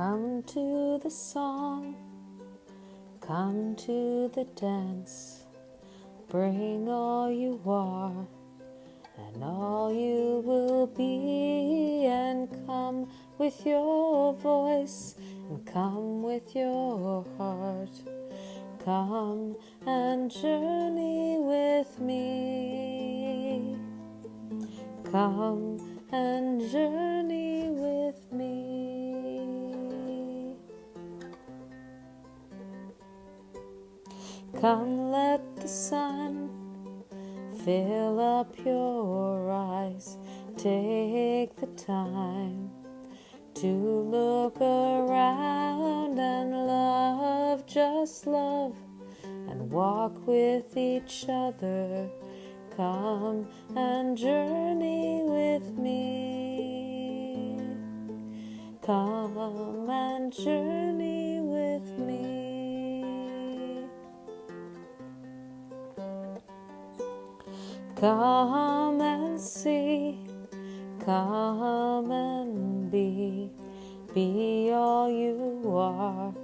Come to the song, come to the dance, bring all you are and all you will be, and come with your voice and come with your heart. Come and journey with me. Come and journey with me. Come, let the sun fill up your eyes. Take the time to look around and love, just love, and walk with each other. Come and journey with me. Come and journey with me. Come and see, come and be all you are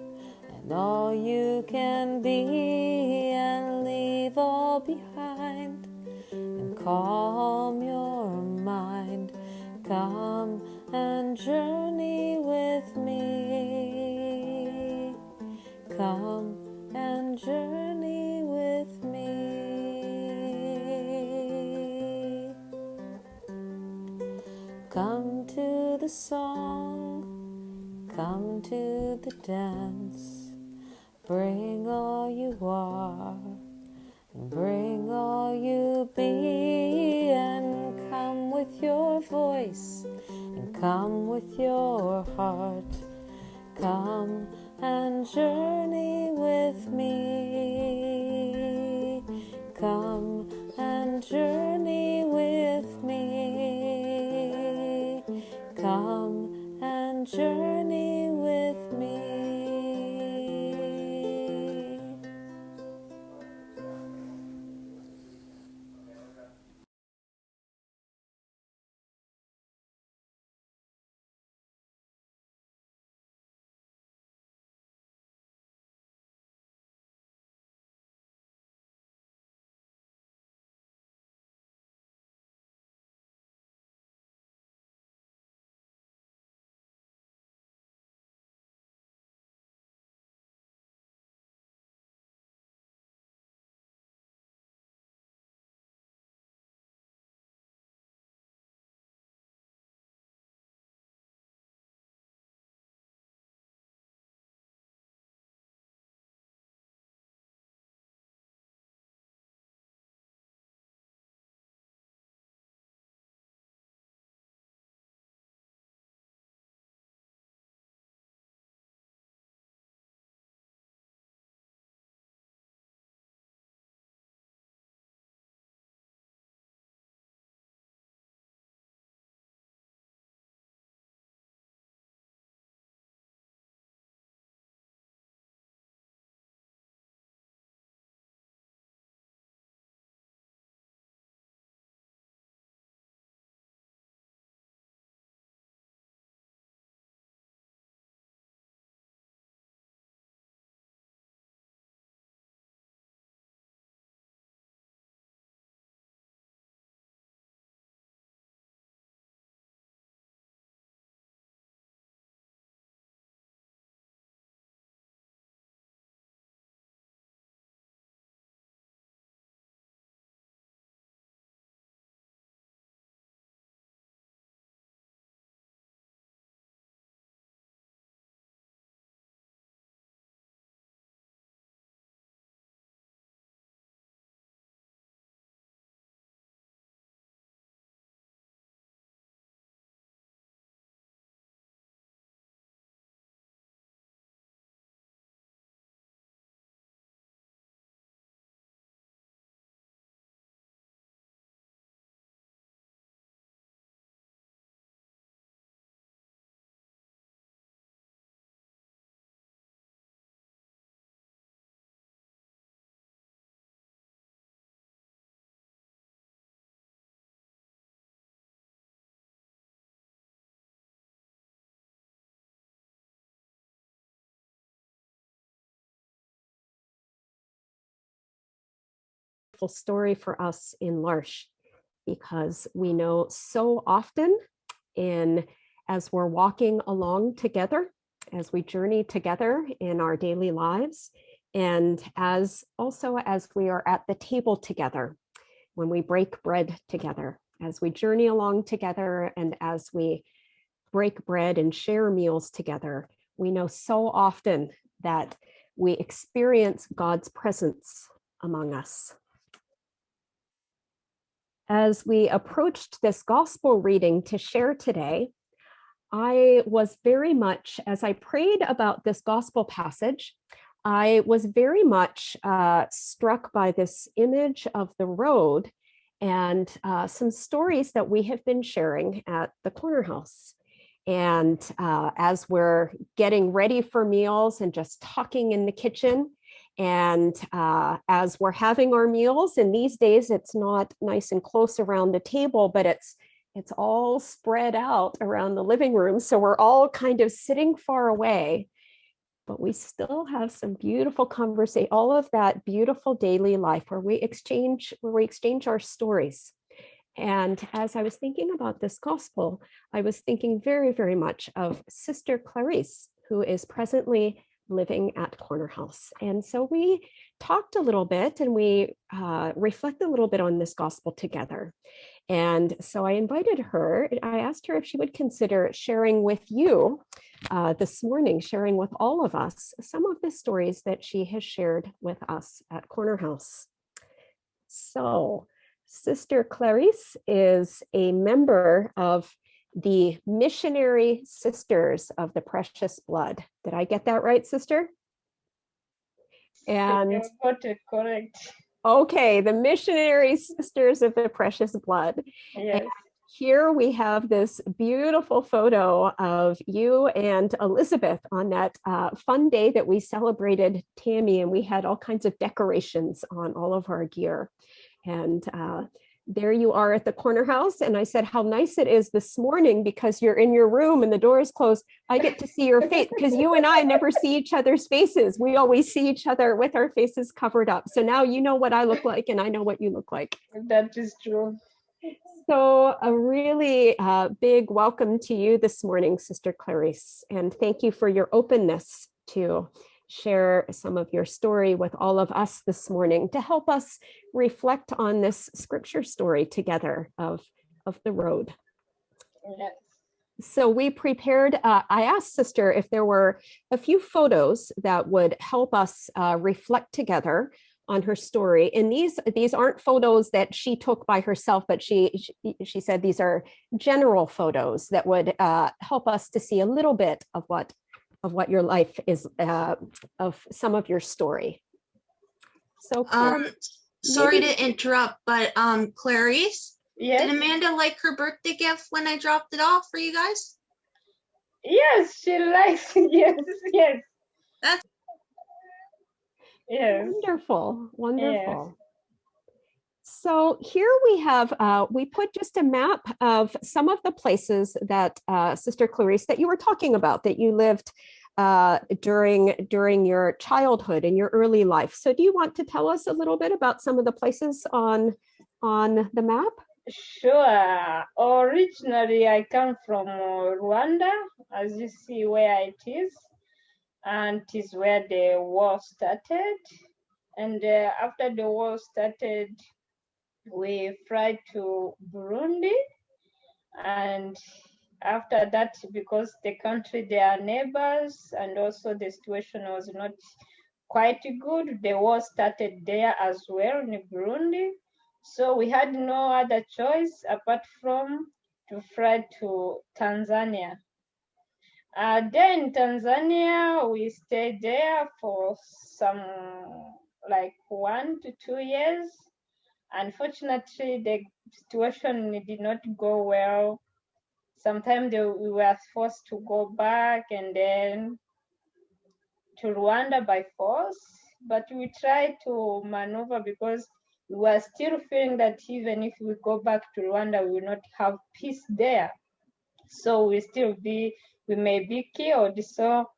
and all you can be, and leave all behind and calm your mind. Come and journey with me. Come and journey with me. Come to the song, come to the dance, bring all you are and bring all you be, and come with your voice and come with your heart. Come and journey with me. Come and journey with me. Come and journey with me. beautiful story for us in L'Arche, because we know so often as we're walking along together, as we journey together in our daily lives, and as we are at the table together, when we break bread together, as we journey along together, and as we break bread and share meals together, we know so often that we experience God's presence among us. As we approached this gospel reading to share today, I was very much, as I prayed about this gospel passage, I was very much struck by this image of the road and some stories that we have been sharing at the Corner House. And as we're getting ready for meals and just talking in the kitchen, and as we're having our meals, and these days it's not nice and close around the table, but it's all spread out around the living room. So we're all kind of sitting far away, but we still have some beautiful conversation, all of that beautiful daily life where we exchange our stories. And as I was thinking about this gospel, I was thinking very, very much of Sister Clarice, who is presently living at Corner House. And so we talked a little bit, and we reflected a little bit on this gospel together. And so I invited her, I asked her if she would consider sharing with you this morning, sharing with all of us some of the stories that she has shared with us at Corner House. So Sister Clarice is a member of the Missionary Sisters of the Precious Blood. Did I get that right, sister? And you got it correct. Okay, the Missionary Sisters of the Precious Blood. Yes. And here we have this beautiful photo of you and Elizabeth on that fun day that we celebrated Tammy, and we had all kinds of decorations on all of our gear. And there you are at the Corner House. And I said, how nice it is this morning, because you're in your room and the door is closed. I get to see your face, because you and I never see each other's faces. We always see each other with our faces covered up. So now you know what I look like, and I know what you look like. That is true. So a really big welcome to you this morning, Sister Clarice. And thank you for your openness to share some of your story with all of us this morning, to help us reflect on this scripture story together of the road. Yes. So we prepared, I asked Sister if there were a few photos that would help us reflect together on her story. And these aren't photos that she took by herself, but she said these are general photos that would help us to see a little bit of what your life is, of some of your story. So sorry to interrupt, but Clarice, yes. Did Amanda like her birthday gift when I dropped it off for you guys? Yes, she likes it. Yes. That's yes. Wonderful. Yes. So here we have, we put just a map of some of the places that Sister Clarice, that you were talking about, that you lived during your childhood and your early life. So do you want to tell us a little bit about some of the places on the map? Sure. Originally, I come from Rwanda, as you see where it is, and it is where the war started. And after the war started, we fled to Burundi, and after that, because the country, they are neighbors, and also the situation was not quite good, the war started there as well in Burundi. So we had no other choice apart from to fly to Tanzania. There in Tanzania, we stayed there for some like 1 to 2 years. Unfortunately, the situation did not go well. Sometimes we were forced to go back and then to Rwanda by force, but we tried to maneuver because we were still feeling that even if we go back to Rwanda, we will not have peace there. So we may be killed. So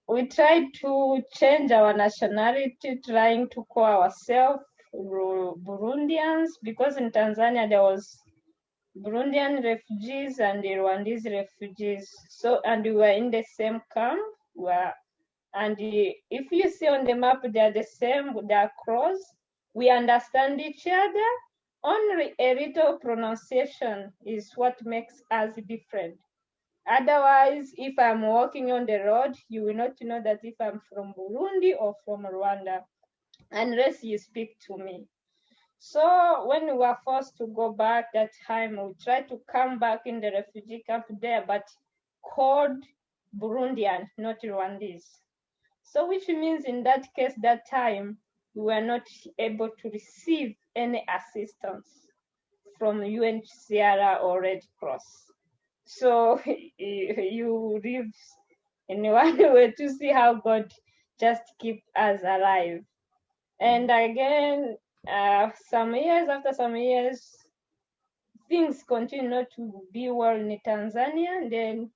we tried to change our nationality, trying to call ourselves Burundians, because in Tanzania there was Burundian refugees and the Rwandese refugees. So, and we were in the same camp. And if you see on the map, they're the same, they're cross. We understand each other. Only a little pronunciation is what makes us different. Otherwise, if I'm walking on the road, you will not know that if I'm from Burundi or from Rwanda, unless you speak to me. So when we were forced to go back that time, we tried to come back in the refugee camp there, but called Burundian, not Rwandese. So which means in that case, that time, we were not able to receive any assistance from UNHCR or Red Cross. So you live in one way to see how God just keep us alive. And again, some years after some years, things continue not to be well in Tanzania. And then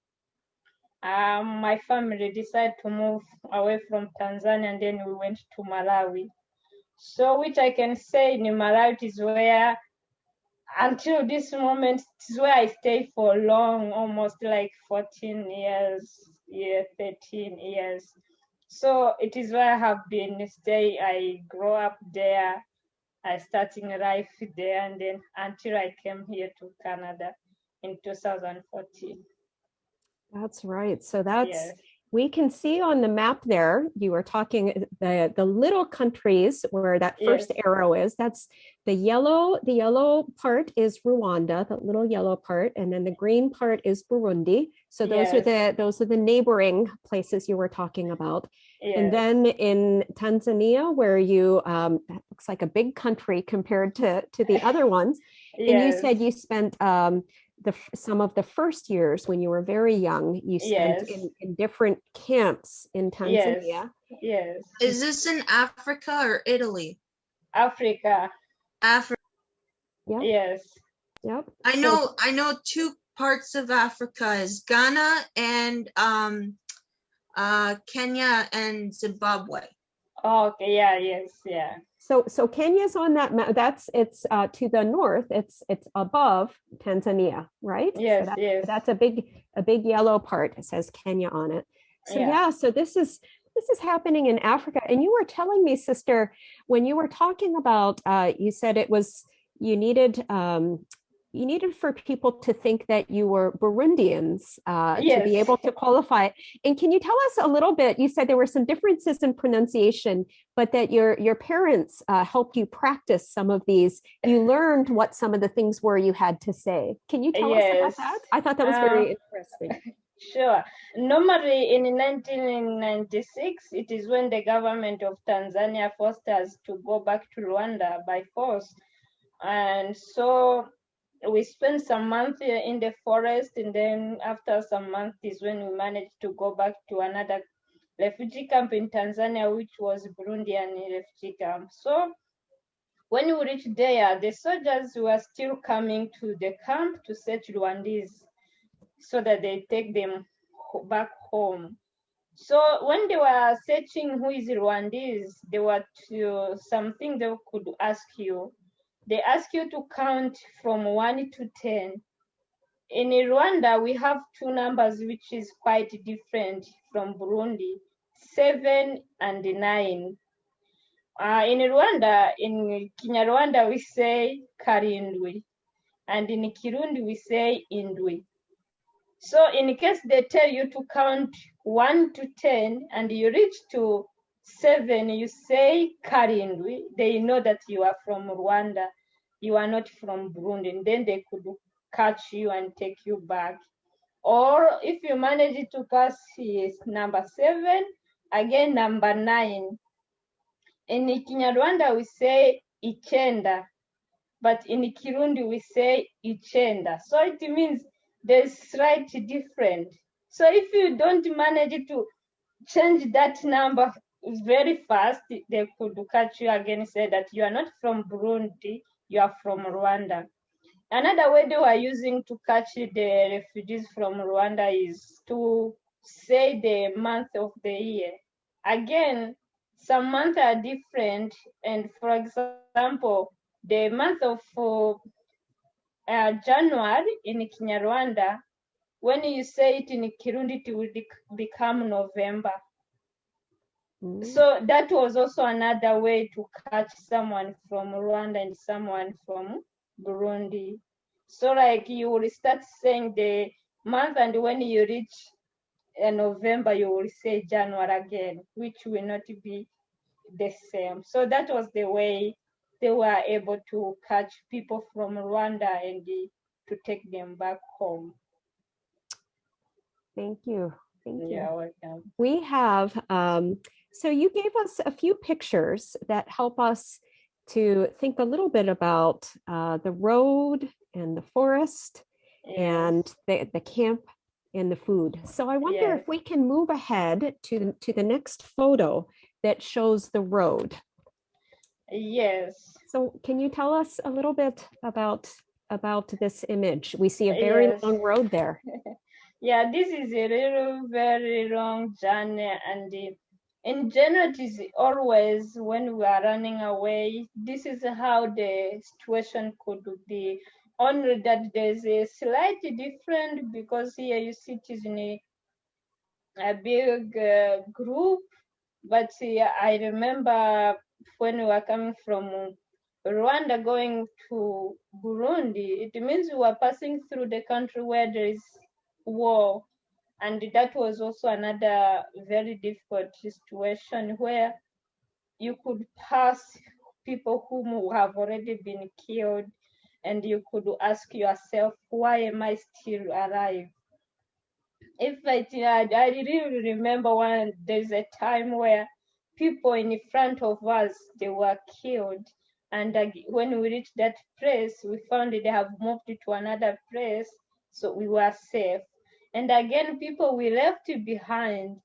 my family decided to move away from Tanzania, and then we went to Malawi. So which I can say in Malawi is where, until this moment, it is where I stay for long, almost like 14 years, 13 years. So it is where I have been stay. I grew up there. I starting life there, and then until I came here to Canada in 2014. That's right. So that's, Yes. we can see on the map there, you were talking the little countries where that first Yes. arrow is. That's the yellow part is Rwanda, the little yellow part, and then the green part is Burundi. So those are the neighboring places you were talking about. Yes. And then in Tanzania, where you that looks like a big country compared to the other ones. Yes. And you said you spent some of the first years when you were very young, you spent in different camps in Tanzania. Yes. Is this in Africa or Italy? Africa. Africa. Yep. Yes. Yep. I know two parts of Africa is Ghana and Kenya and Zimbabwe. Okay. Yeah. Yes. Yeah. So Kenya's on that map. It's to the north. It's above Tanzania, right? Yes. So yes. That's a big yellow part. It says Kenya on it. So yeah. So this is happening in Africa. And you were telling me, sister, when you were talking about, you said it was you needed for people to think that you were Burundians to be able to qualify. And can you tell us a little bit? You said there were some differences in pronunciation, but that your parents helped you practice some of these. You learned what some of the things were you had to say. Can you tell us about that? I thought that was very interesting. Sure. Normally in 1996, it is when the government of Tanzania forced us to go back to Rwanda by force. And so we spent some months in the forest, and then after some months is when we managed to go back to another refugee camp in Tanzania, which was Burundian refugee camp. So when we reached there, the soldiers were still coming to the camp to search Rwandese so that they take them back home. So when they were searching who is Rwandese, there were something they could ask you. They ask you to count from 1 to 10. In Rwanda, we have two numbers which is quite different from Burundi, 7 and 9. In Rwanda, in Kinyarwanda, we say karindwi, and in Kirundi, we say indwi. So in case they tell you to count 1 to 10 and you reach to 7, you say karindwi, they know that you are from Rwanda. You are not from Burundi, and then they could catch you and take you back. Or if you manage to pass number 7, again number 9. In Kinyarwanda we say ichenda, but in Kirundi we say ichenda. So it means there's slight different. So if you don't manage to change that number very fast, they could catch you again and say that you are not from Burundi, you are from Rwanda. Another way they were using to catch the refugees from Rwanda is to say the month of the year. Again, some months are different. And for example, the month of January in Kinyarwanda, when you say it in Kirundi, it will become November. So that was also another way to catch someone from Rwanda and someone from Burundi. So like you will start saying the month, and when you reach November, you will say January again, which will not be the same. So that was the way they were able to catch people from Rwanda and to take them back home. Thank you. Thank you. You're welcome. We have, so you gave us a few pictures that help us to think a little bit about the road and the forest and the camp and the food. So I wonder if we can move ahead to the next photo that shows the road. Yes. So can you tell us a little bit about this image? We see a very long road there. Yeah, this is a really very long journey, and in general, it is always when we are running away. This is how the situation could be. Only that there's a slight difference because here you see it is in a big group. But I remember when we were coming from Rwanda going to Burundi, it means we were passing through the country where there is war. And that was also another very difficult situation where you could pass people whom have already been killed, and you could ask yourself, why am I still alive? I really remember there's a time where people in front of us, they were killed. And when we reached that place, we found they have moved to another place, so we were safe. And again, people we left behind,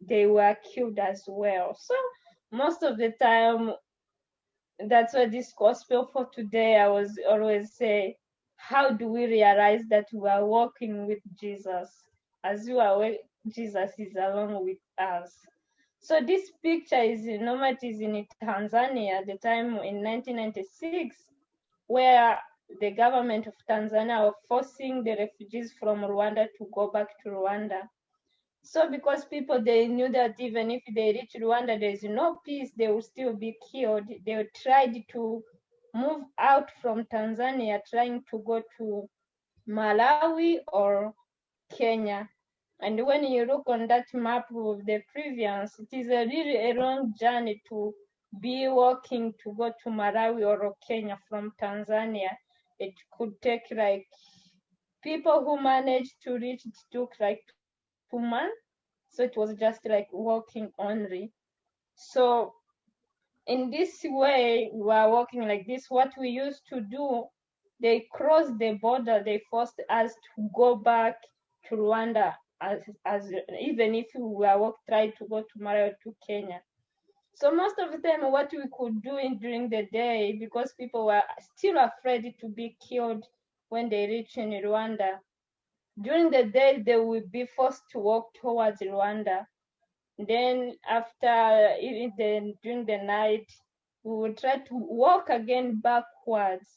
they were killed as well. So most of the time, that's why this gospel for today, I was always say, how do we realize that we are walking with Jesus? As you are, Jesus is along with us. So this picture is in Tanzania at the time in 1996, where the government of Tanzania was forcing the refugees from Rwanda to go back to Rwanda. So because people, they knew that even if they reach Rwanda, there is no peace, they will still be killed. They tried to move out from Tanzania, trying to go to Malawi or Kenya. And when you look on that map of the previous, it is really a long journey to be walking to go to Malawi or Kenya from Tanzania. It could take like, people who managed to reach, it took like 2 months. So it was just like walking only. So in this way, we are walking like this. What we used to do, they crossed the border, they forced us to go back to Rwanda, as even if we were trying to go to Malawi, to Kenya. So most of the time, what we could do during the day, because people were still afraid to be killed when they reach in Rwanda, during the day they will be forced to walk towards Rwanda. Then during the night, we will try to walk again backwards.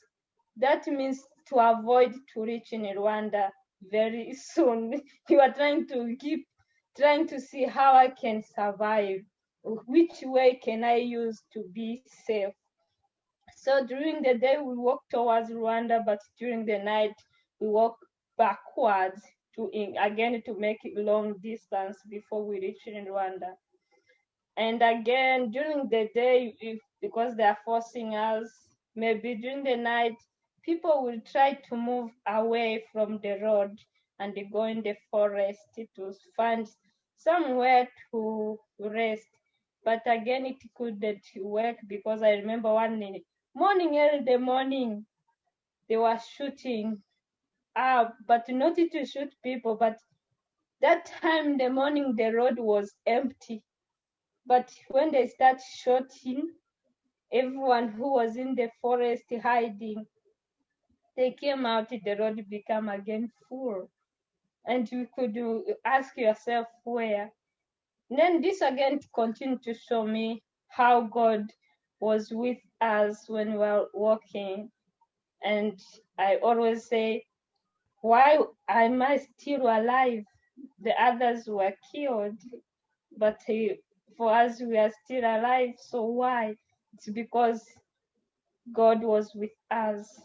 That means to avoid to reach in Rwanda very soon. You are trying to see how I can survive. Which way can I use to be safe? So during the day, we walk towards Rwanda, but during the night, we walk backwards to make it long distance before we reach in Rwanda. And again, during the day, because they are forcing us, maybe during the night, people will try to move away from the road and they go in the forest to find somewhere to rest. But again, it couldn't work because I remember one early in the morning, they were shooting up, but not to shoot people. But that time in the morning, the road was empty. But when they start shooting, everyone who was in the forest hiding, they came out, the road became again full. And you could ask yourself where. And then this again continued to show me how God was with us when we were walking. And I always say, why am I still alive? The others were killed, but for us, we are still alive. So why? It's because God was with us.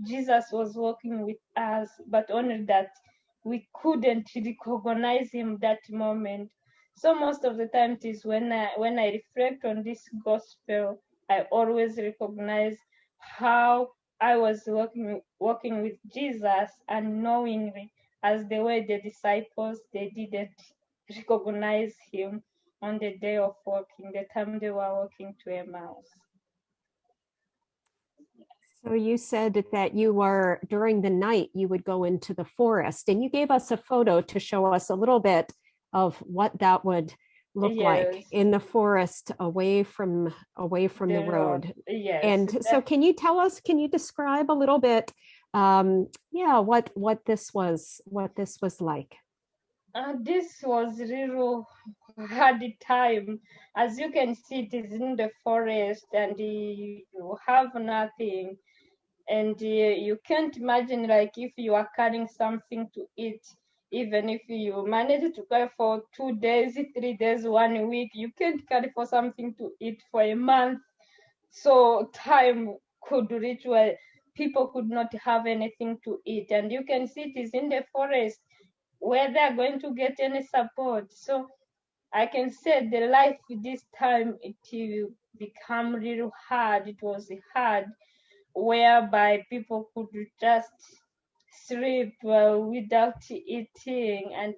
Jesus was walking with us, but only that we couldn't recognize him that moment. So most of the time it is when I reflect on this gospel, I always recognize how I was walking with Jesus unknowingly, as the way the disciples, they didn't recognize him on the day of walking, the time they were walking to Emmaus. So you said that you were, during the night, you would go into the forest, and you gave us a photo to show us a little bit of what that would look like Yes. in the forest away from the road. Yes. And so can you tell us, can you describe a little bit, what this was like? This was really hard time. As you can see, it is in the forest and you have nothing. And you can't imagine, like, if you are carrying something to eat, even if you manage to carry for 2 days, 3 days, 1 week, you can't carry for something to eat for a month. So time could reach where people could not have anything to eat. And you can see it is in the forest where they are going to get any support. So I can say the life this time, it will become really hard. It was hard, whereby people could just sleep without eating and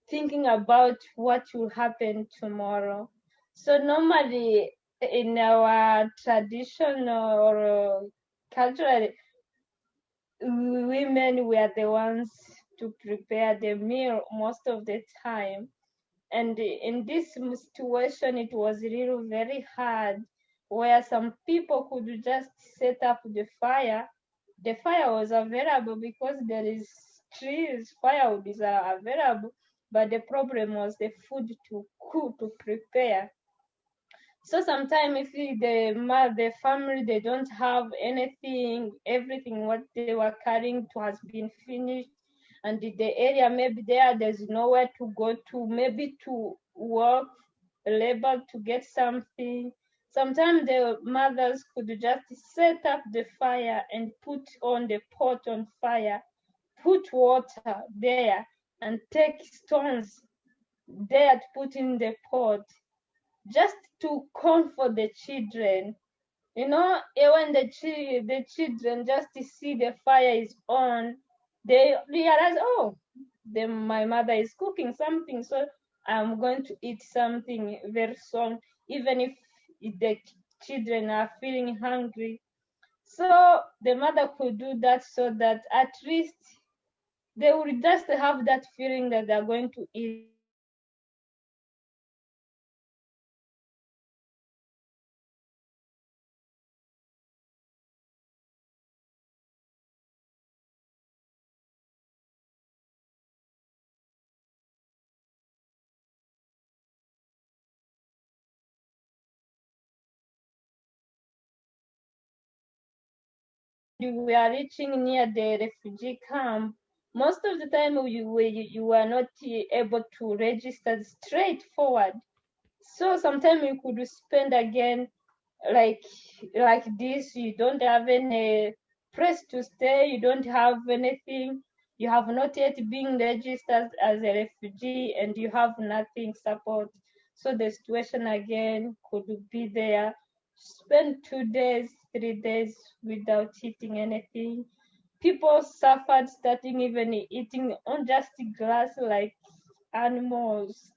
thinking about what will happen tomorrow. So normally in our tradition or cultural, women were the ones to prepare the meal most of the time. And in this situation, it was really very hard, where some people could just set up the fire. The fire was available because there is trees, firewood is available, but the problem was the food to cook, to prepare. So sometimes if the family, they don't have anything, everything what they were carrying to has been finished, and the area maybe there's nowhere to go to, maybe to work, labor to get something. Sometimes the mothers could just set up the fire and put on the pot on fire, put water there, and take stones there to put in the pot, just to comfort the children. When the children just see the fire is on, they realize, oh, my mother is cooking something, so I'm going to eat something very soon, even if the children are feeling hungry. So the mother could do that so that at least they will just have that feeling that they're going to eat. We are reaching near the refugee camp. Most of the time you were not able to register straightforward. So sometimes you could spend again like this. You don't have any place to stay, you don't have anything, you have not yet been registered as a refugee, and you have nothing support. So the situation again could be there. Spend 2 days, 3 days without eating anything. People suffered, starting even eating on just grass like animals.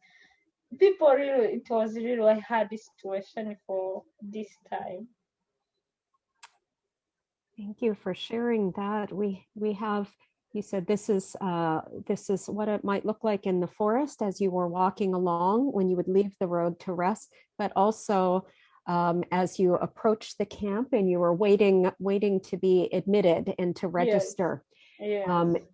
People really, it was really a hard situation for this time. Thank you for sharing that. We have, you said this is what it might look like in the forest as you were walking along when you would leave the road to rest, but also as you approached the camp and you were waiting to be admitted and to register. Yes.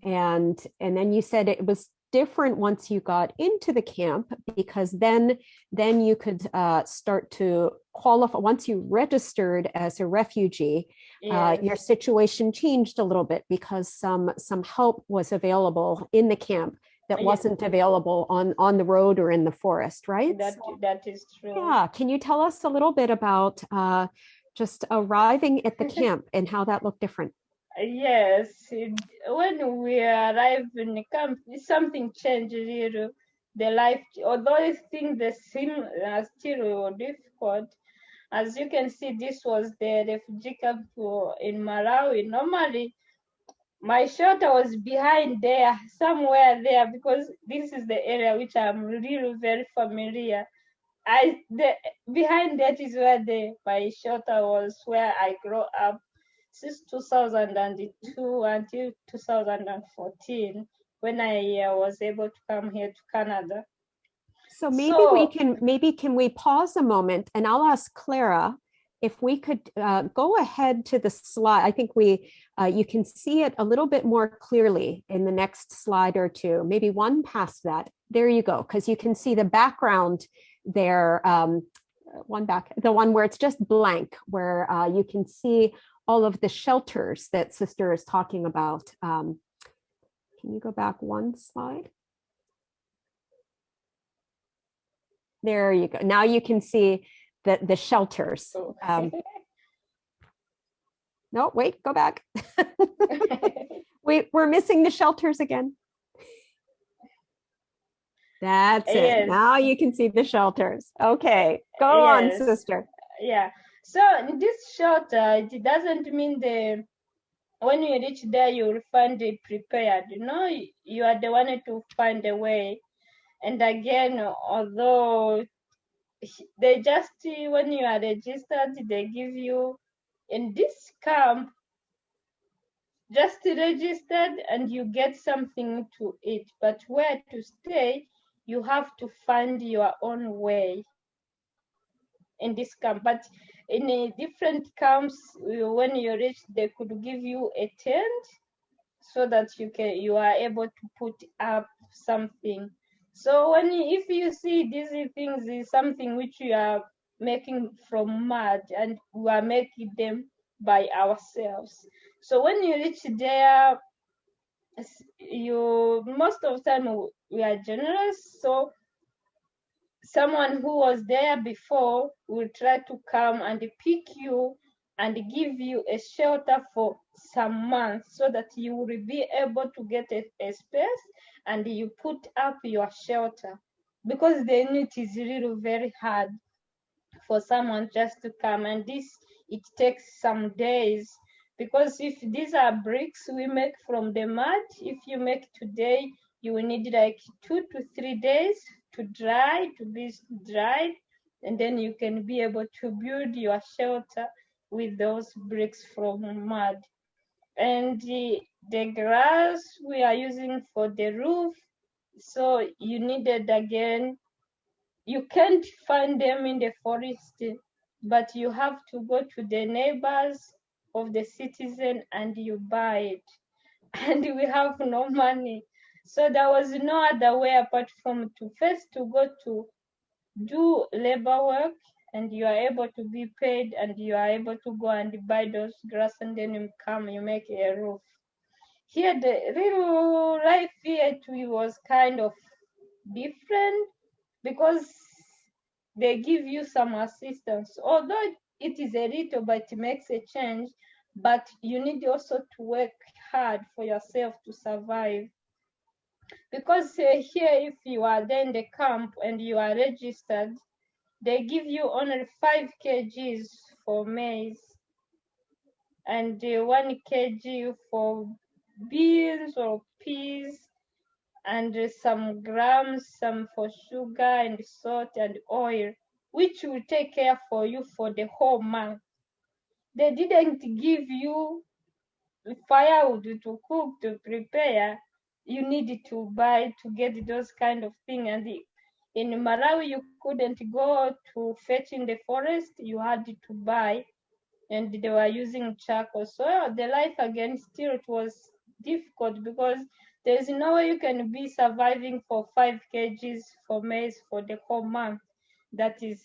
And then you said it was different once you got into the camp, because then you could start to qualify. Once you registered as a refugee, Yes. your situation changed a little bit because some help was available in the camp that Yeah. wasn't available on the road or in the forest, right? That is true. Yeah, can you tell us a little bit about just arriving at the camp and how that looked different? Yes, when we arrived in the camp, something changed really. The life, although things they seem still difficult, as you can see, this was the refugee camp in Malawi. Normally, my shelter was behind there, somewhere there, because this is the area which I'm really very familiar. Behind that is where my shelter was, where I grew up since 2002 until 2014, when I was able to come here to Canada. So maybe can we pause a moment, and I'll ask Clara if we could go ahead to the slide. I think you can see it a little bit more clearly in the next slide or two, maybe one past that. There you go, because you can see the background there, the one where it's just blank, where you can see all of the shelters that Sister is talking about. Can you go back one slide? There you go. Now you can see the shelters. No, wait, go back. We're missing the shelters again. That's it. Yes. Now you can see the shelters. Okay, go on, Sister. Yeah. So in this shelter, it doesn't mean when you reach there, you will find it prepared. You are the one to find a way. And again, although they just, when you are registered, they give you in this camp, just registered and you get something to eat. But where to stay, you have to find your own way in this camp. But in a different camps, when you reach, they could give you a tent so that you are able to put up something. So if you see these things is something which you are making from mud, and we are making them by ourselves. So when you reach there, most of the time we are generous. So someone who was there before will try to come and pick you and give you a shelter for some months, so that you will be able to get a space and you put up your shelter, because then it is really very hard for someone just to come, and it takes some days, because if these are bricks we make from the mud, if you make today, you will need like 2 to 3 days to be dried, and then you can be able to build your shelter with those bricks from mud. And the grass we are using for the roof, so you needed, again, you can't find them in the forest, but you have to go to the neighbors of the citizen and you buy it. And we have no money, so there was no other way apart from to go to do labor work, and you are able to be paid, and you are able to go and buy those grass, and then you make a roof. Here the real life here too was kind of different, because they give you some assistance, although it is a little, but it makes a change. But you need also to work hard for yourself to survive, because here, if you are there in the camp and you are registered, they give you only 5 kgs for maize and 1 kg for beans or peas, and some grams, some for sugar and salt and oil, which will take care for you for the whole month. They didn't give you firewood to cook, to prepare. You needed to buy to get those kind of things. And in Malawi, you couldn't go to fetch in the forest. You had to buy, and they were using charcoal. So the life again, still it was difficult, because There's no way you can be surviving for 5 kgs for maize for the whole month. That is,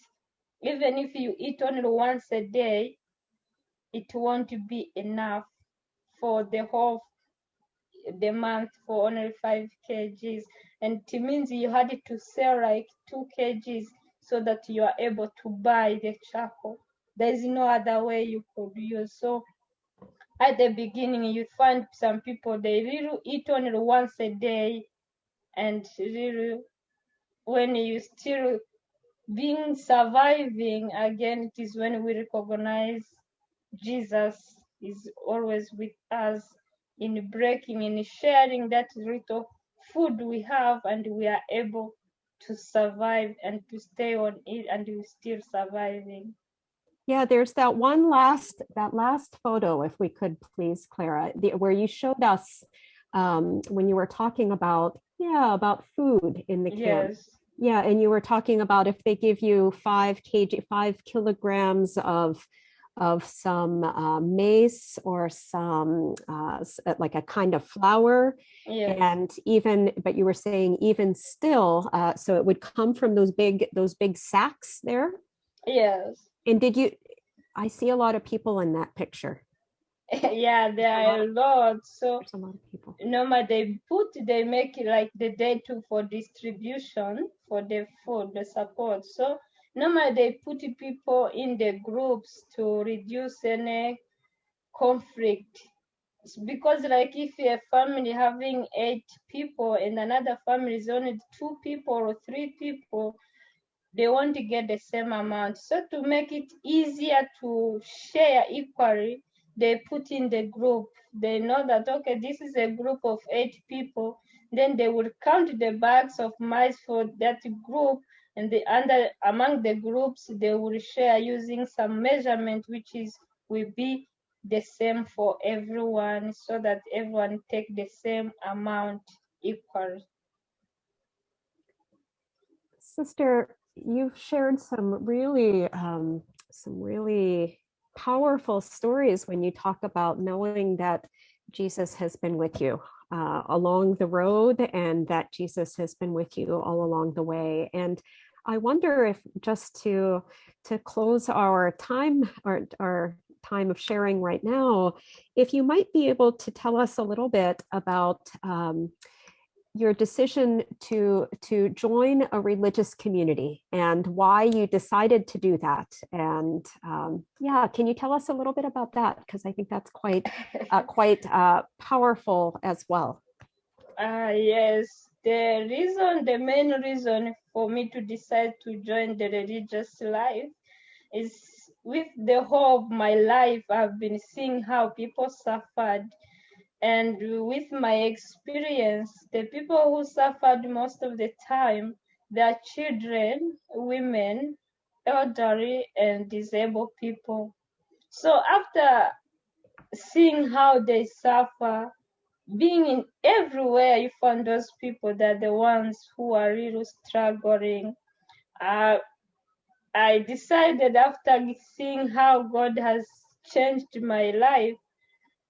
even if you eat only once a day, it won't be enough for the month for only 5 kgs. And it means you had to sell like 2 kgs so that you are able to buy the charcoal. There is no other way you could use. So at the beginning, you find some people, they really eat only once a day, and really when you still being surviving, again, it is when we recognize Jesus is always with us in breaking, in sharing that little food we have, and we are able to survive and to stay on it, and we're still surviving. Yeah, there's that last photo, if we could please, Clara, where you showed us when you were talking about food in the camp. Yes. Yeah, and you were talking about if they give you 5 kilograms of some mace or some like a kind of flour, Yes. and but you were saying even still, so it would come from those big sacks there. Yes. And I see a lot of people in that picture. Yeah, there are a lot. So There's a lot of people. normally they make it like the day two for distribution for the food, the support. So normally they put people in the groups to reduce any conflict. Because like if a family having 8 people and another family is only 2 people or 3 people, they won't get the same amount. So to make it easier to share equally, they put in the group. They know that, okay, this is a group of 8 people. Then they will count the bags of maize for that group, and among the groups, they will share using some measurement, which will be the same for everyone, so that everyone take the same amount equally. Sister, you've shared some really powerful stories when you talk about knowing that Jesus has been with you along the road, and that Jesus has been with you all along the way. And I wonder if, just to close our time, our time of sharing right now, if you might be able to tell us a little bit about your decision to join a religious community and why you decided to do that. And can you tell us a little bit about that? Because I think that's quite powerful as well. Yes, the main reason for me to decide to join the religious life is, with the whole of my life, I've been seeing how people suffered. And with my experience, the people who suffered most of the time, they are children, women, elderly, and disabled people. So after seeing how they suffer, being in everywhere, you find those people that are the ones who are really struggling. I decided, after seeing how God has changed my life,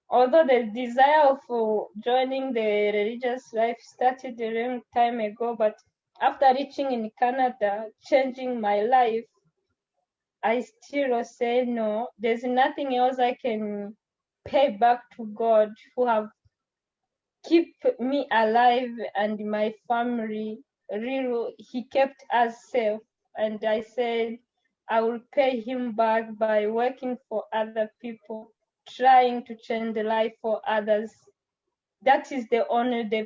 although the desire for joining the religious life started a long time ago, but after reaching in Canada, changing my life, I still say no. There's nothing else I can pay back to God, who have keep me alive and my family. Really, He kept us safe, and I said I will pay Him back by working for other people, trying to change the life for others. That is the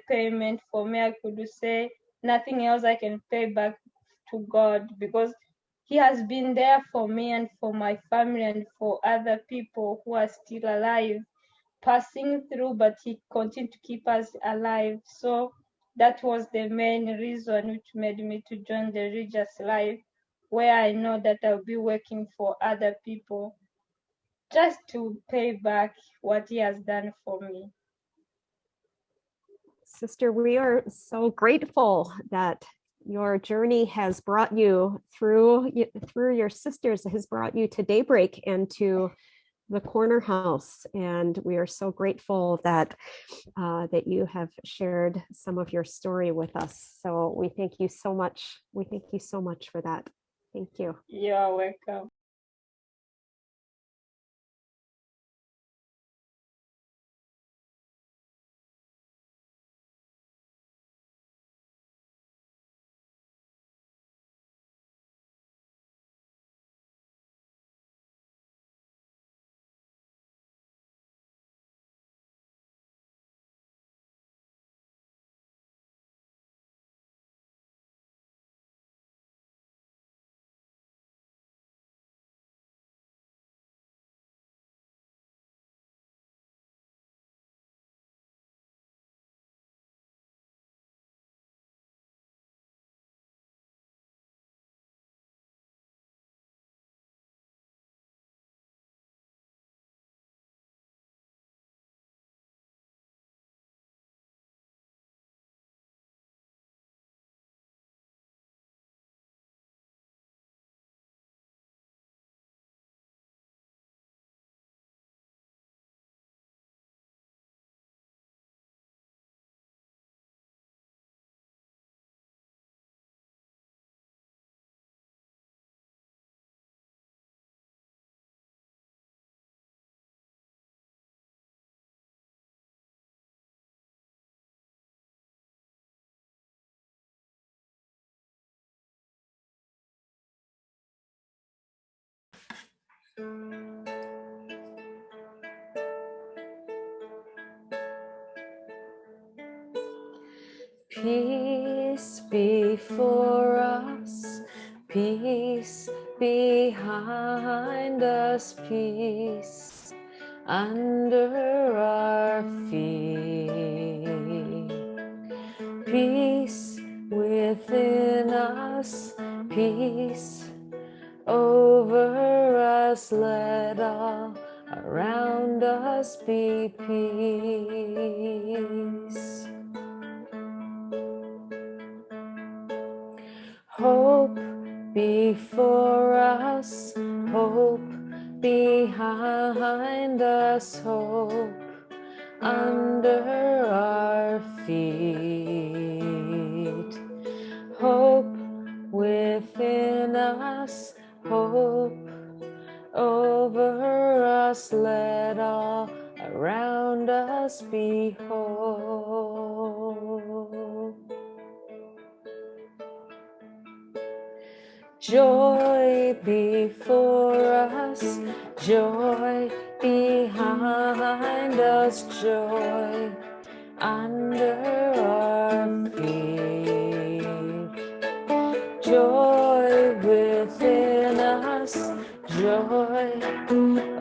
payment for me. I could say nothing else I can pay back to God, because He has been there for me and for my family and for other people who are still alive, passing through, but He continued to keep us alive. So that was the main reason which made me to join the religious life, where I know that I'll be working for other people, just to pay back what He has done for me. Sister, we are so grateful that your journey has brought you through your sisters, has brought you to Daybreak and to the corner house, and we are so grateful that that you have shared some of your story with us. So we thank you so much. We thank you so much for that. Thank you. You're welcome. Peace before us, peace behind us, peace under our feet. Peace within us, peace over us, let all around us be peace. Hope before us, hope behind us, hope under our feet. Hope within us, hope over us, let all around us be whole. Joy before us, joy behind us, joy under our feet. Joy within us, joy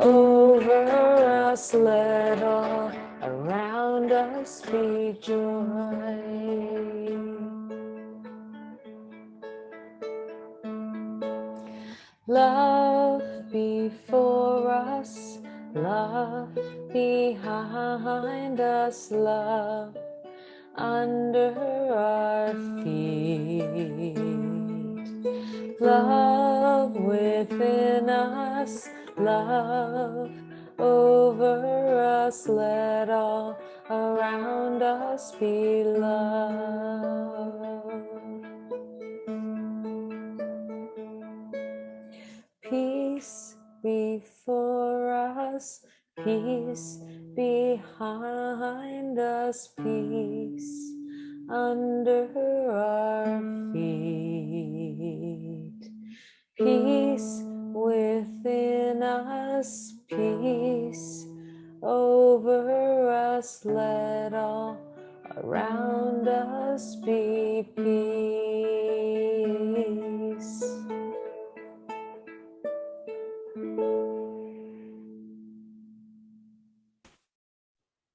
over us, let all around us be joy. Love before us, love behind us, love under our feet. Love within us, love over us, let all around us be love. Peace before us, peace behind us, peace under our feet. Peace within us, peace over us, let all around us be peace.